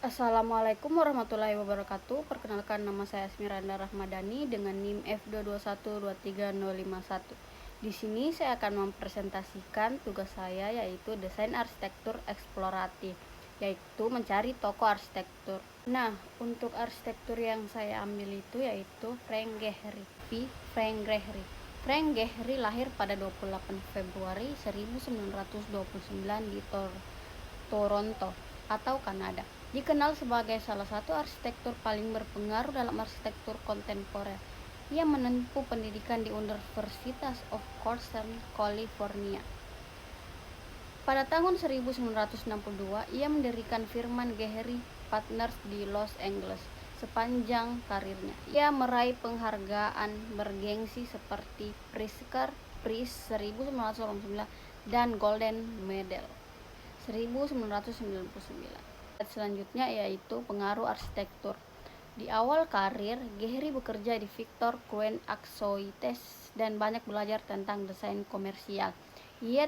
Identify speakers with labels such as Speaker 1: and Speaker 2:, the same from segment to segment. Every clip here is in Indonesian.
Speaker 1: Assalamualaikum warahmatullahi wabarakatuh. Perkenalkan, nama saya Asmiranda Rahmadani dengan NIM F2212301. Di sini saya akan mempresentasikan tugas saya, yaitu desain arsitektur eksploratif, yaitu mencari toko arsitektur. Nah, untuk arsitektur yang saya ambil itu yaitu Frank Gehry. Frank Gehry lahir pada 28 Februari 1929 di Toronto atau Kanada. Dikenal sebagai salah satu arsitektur paling berpengaruh dalam arsitektur kontemporer. Ia menempuh pendidikan di University of Southern California. Pada tahun 1962, ia mendirikan firma Gehry Partners di Los Angeles. Sepanjang karirnya, ia meraih penghargaan bergengsi seperti Pritzker Prize 1989 dan Golden Medal 1999. Selanjutnya yaitu pengaruh arsitektur. Di awal karir, Gehry bekerja di Victor Crane Associates dan banyak belajar tentang desain komersial. Ia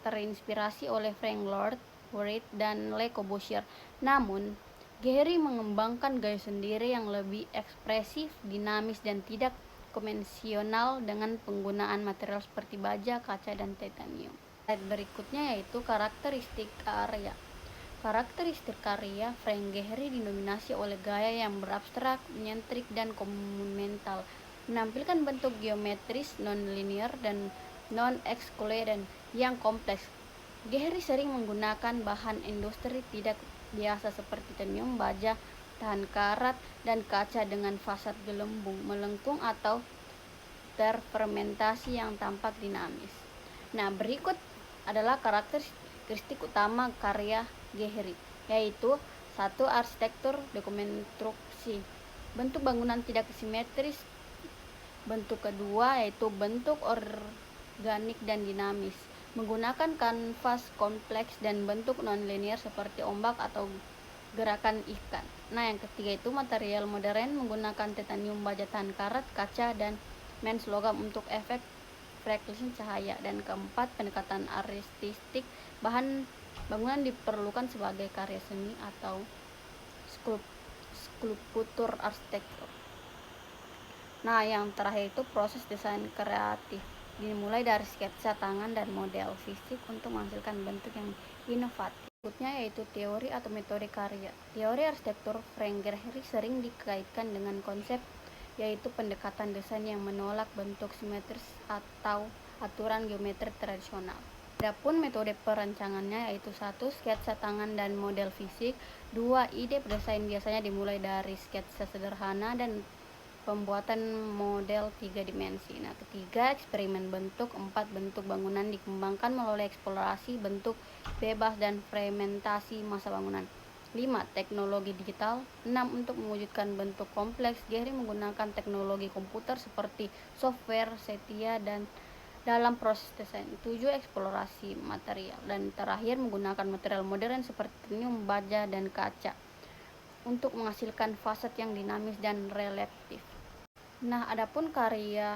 Speaker 1: terinspirasi oleh Frank Lloyd Wright dan Le Corbusier. Namun, Gehry mengembangkan gaya sendiri yang lebih ekspresif, dinamis, dan tidak konvensional dengan penggunaan material seperti baja, kaca, dan titanium. Slide berikutnya yaitu karakteristik karya. Karakteristik karya Frank Gehry didominasi oleh gaya yang berabstrak, nyentrik, dan monumental, menampilkan bentuk geometris, non-linear, dan non-euclidean yang kompleks. Gehry sering menggunakan bahan industri tidak biasa seperti titanium, baja, tahan karat, dan kaca dengan fasad gelembung, melengkung, atau terfermentasi yang tampak dinamis. Nah, berikut adalah karakteristik utama karya Gehry, yaitu 1. Arsitektur dekonstruksi, bentuk bangunan tidak simetris. Bentuk kedua yaitu bentuk organik dan dinamis, menggunakan kanvas kompleks dan bentuk non-linear seperti ombak atau gerakan ikan. Nah, yang ketiga itu material modern, menggunakan titanium, baja tahan karat, kaca, dan mens logam untuk efek refleksi cahaya. Dan keempat, pendekatan artistik, bahan bangunan diperlukan sebagai karya seni atau skulptur arsitektur. Nah, yang terakhir itu proses desain kreatif, dimulai dari sketsa tangan dan model fisik untuk menghasilkan bentuk yang inovatif. Berikutnya yaitu teori atau metode karya. Teori arsitektur Frank Gehry sering dikaitkan dengan konsep, yaitu pendekatan desain yang menolak bentuk simetris atau aturan geometri tradisional. Adapun metode perancangannya yaitu 1. Sketsa tangan dan model fisik. 2. Ide desain biasanya dimulai dari sketsa sederhana dan pembuatan model 3 dimensi. Nah, ketiga, eksperimen bentuk. 4. Bentuk bangunan dikembangkan melalui eksplorasi bentuk bebas dan fermentasi massa bangunan. 5. Teknologi digital. 6. Untuk mewujudkan bentuk kompleks, Gehry menggunakan teknologi komputer seperti software CATIA dan dalam proses desain. 7. Eksplorasi material. Dan terakhir, menggunakan material modern seperti titanium, baja, dan kaca untuk menghasilkan fasad yang dinamis dan relatif. Nah, adapun karya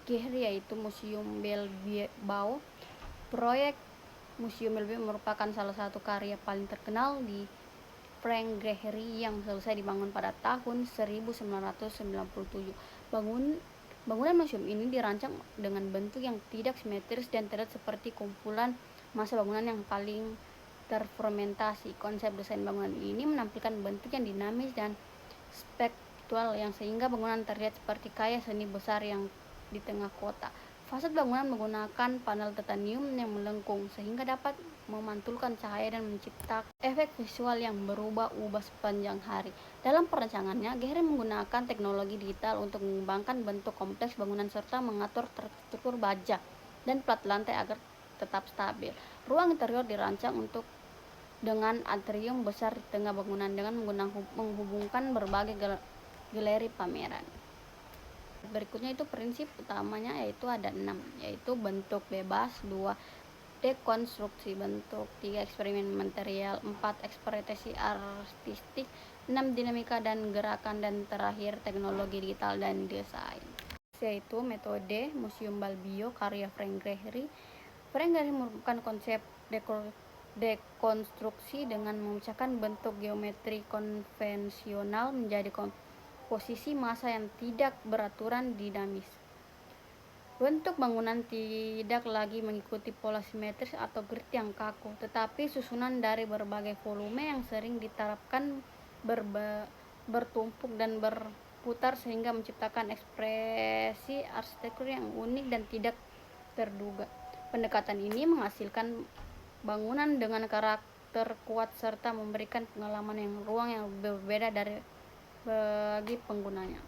Speaker 1: Gehry yaitu Museum Bilbao. Proyek Museum Bilbao merupakan salah satu karya paling terkenal di Frank Gehry yang selesai dibangun pada tahun 1997. Bangunan museum ini dirancang dengan bentuk yang tidak simetris dan terlihat seperti kumpulan massa bangunan yang paling terfermentasi. Konsep desain bangunan ini menampilkan bentuk yang dinamis dan spektural yang sehingga bangunan terlihat seperti karya seni besar yang di tengah kota. Fasad bangunan menggunakan panel titanium yang melengkung sehingga dapat memantulkan cahaya dan menciptakan efek visual yang berubah-ubah sepanjang hari. Dalam perancangannya, Gehry menggunakan teknologi digital untuk mengembangkan bentuk kompleks bangunan serta mengatur struktur baja dan plat lantai agar tetap stabil. Ruang interior dirancang dengan atrium besar di tengah bangunan dengan menghubungkan berbagai galeri pameran. Berikutnya itu prinsip utamanya yaitu ada 6, yaitu bentuk bebas. 2. Dekonstruksi bentuk. 3. Eksperimen material. 4. Eksploitasi artistik. 6. Dinamika dan gerakan. Dan terakhir teknologi digital dan desain. Yaitu metode Museum Bilbao karya Frank Gehry. Frank Gehry merupakan konsep dekonstruksi dengan memecahkan bentuk geometri konvensional menjadi komposisi massa yang tidak beraturan dinamis. Bentuk bangunan tidak lagi mengikuti pola simetris atau grid yang kaku, tetapi susunan dari berbagai volume yang sering diterapkan bertumpuk dan berputar sehingga menciptakan ekspresi arsitektur yang unik dan tidak terduga. Pendekatan ini menghasilkan bangunan dengan karakter kuat serta memberikan pengalaman yang ruang yang berbeda bagi penggunanya.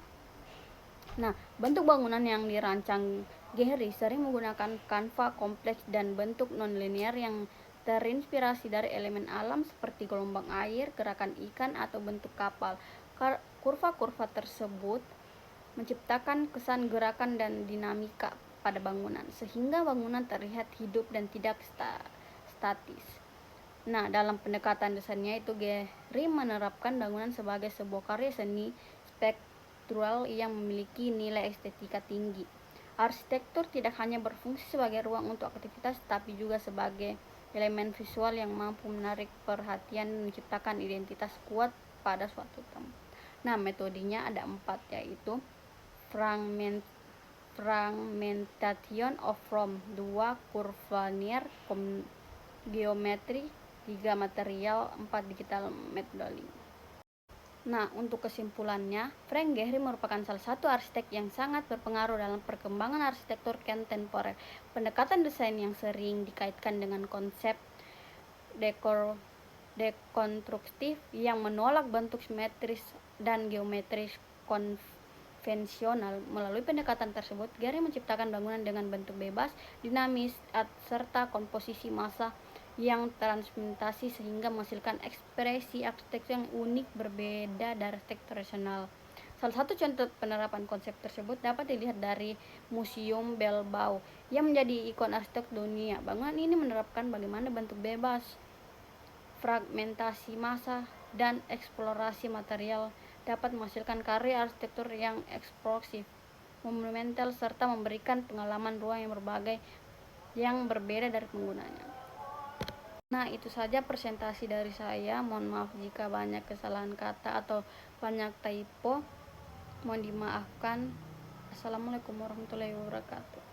Speaker 1: Nah, bentuk bangunan yang dirancang Gehry sering menggunakan kanva kompleks dan bentuk non-linear yang terinspirasi dari elemen alam seperti gelombang air, gerakan ikan, atau bentuk kapal. Kurva-kurva tersebut menciptakan kesan gerakan dan dinamika pada bangunan, sehingga bangunan terlihat hidup dan tidak statis. Nah, dalam pendekatan desainnya itu Gehry menerapkan bangunan sebagai sebuah karya seni spektural yang memiliki nilai estetika tinggi. Arsitektur tidak hanya berfungsi sebagai ruang untuk aktivitas, tapi juga sebagai elemen visual yang mampu menarik perhatian dan menciptakan identitas kuat pada suatu tempat. Nah, metodenya ada 4, yaitu fragmentation of form, 2 curvilinear geometry, 3 material, 4 digital modeling. Nah, untuk kesimpulannya, Frank Gehry merupakan salah satu arsitek yang sangat berpengaruh dalam perkembangan arsitektur kontemporer. Pendekatan desain yang sering dikaitkan dengan konsep dekonstruktif yang menolak bentuk simetris dan geometris konvensional. Melalui pendekatan tersebut, Gehry menciptakan bangunan dengan bentuk bebas, dinamis, serta komposisi massa yang transmutasi sehingga menghasilkan ekspresi arsitektur yang unik berbeda dari arsitektur tradisional. Salah satu contoh penerapan konsep tersebut dapat dilihat dari Museum Bilbao yang menjadi ikon arsitektur dunia. Bangunan ini menerapkan bagaimana bentuk bebas, fragmentasi massa, dan eksplorasi material dapat menghasilkan karya arsitektur yang eksplosif, monumental, serta memberikan pengalaman ruang yang berbeda dari penggunanya. Nah, itu saja presentasi dari saya. Mohon maaf jika banyak kesalahan kata atau banyak typo. Mohon dimaafkan. Assalamualaikum warahmatullahi wabarakatuh.